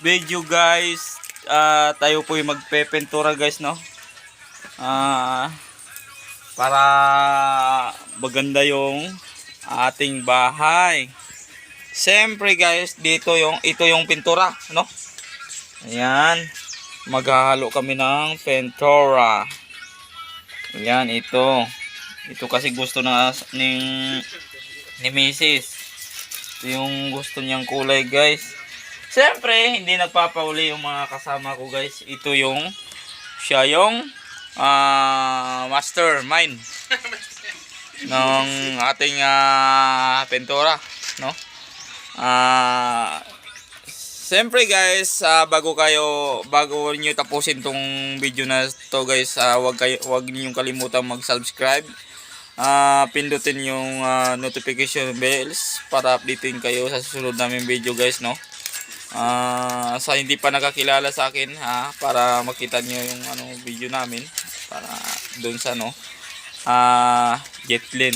video guys. Tayo po yung magpepentura guys, no? Para maganda yung ating bahay. Siyempre guys, ito yung pintura, no? Ayan. Maghahalo kami ng pintura. Ayan, ito. Ito kasi gusto ni Mrs. Ito yung gusto niyang kulay guys. Siyempre, hindi nagpapauli yung mga kasama ko guys. Ito siya yung mastermind ng ating pintura, no? Siyempre guys, bago niyo tapusin tong video na to guys, wag niyo kalimutan mag-subscribe. Pindutin yung notification bells para updatein kayo sa susunod naming video guys, no? Sa hindi pa nakakilala sa akin, para makita niyo yung video namin para doon sa Jetlin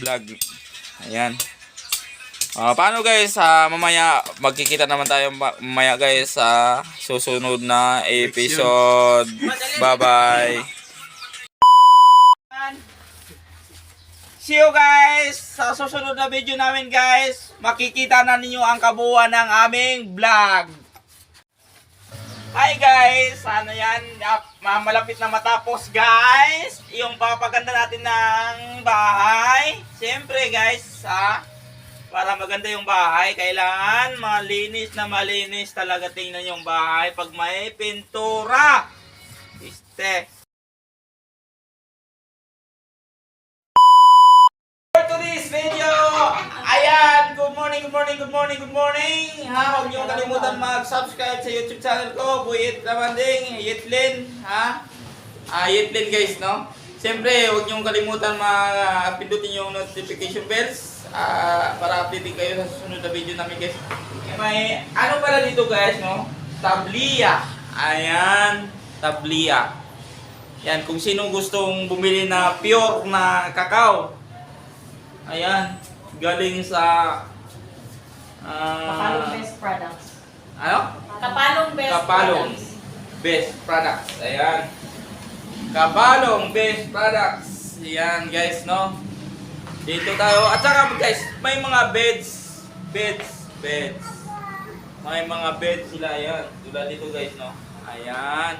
vlog. Ayan. Paano guys, mamaya magkikita naman tayo mamaya guys sa susunod na episode. Bye bye. See you guys sa susunod na video namin guys. Makikita na ninyo ang kabuuan ng aming vlog. Hi guys, yan, malapit na matapos guys yung papaganda natin ng bahay. Siyempre guys, para maganda yung bahay, kailangan malinis talaga tingnan yung bahay pag may pintura. For today's video, ayan, good morning. Huwag niyo kalimutan mag-subscribe sa YouTube channel ko, Buyit Lamanding, Yetlin, Yetlin guys, no? Siyempre, huwag niyo kalimutan pindutin yung notification bells para updating kayo sa susunod na video namin guys. May pala dito guys, no? Tablia. Ayan, tablia. Yan, kung sino gustong bumili na pure na kakao. Ayan, galing sa Kapalong Best Products. Kapalong Products. Best Products. Ayan. Kapalong Best Products. Ayan guys, no? Dito tayo. At saka guys, may mga beds. May mga beds sila. Ayan. Tulad dito guys, no? Ayan.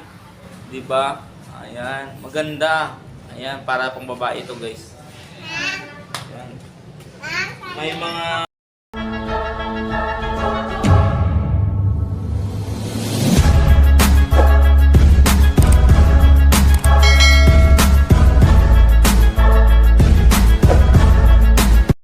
Diba? Ayan. Maganda. Ayan. Para pang babae ito guys. Ayan. May mga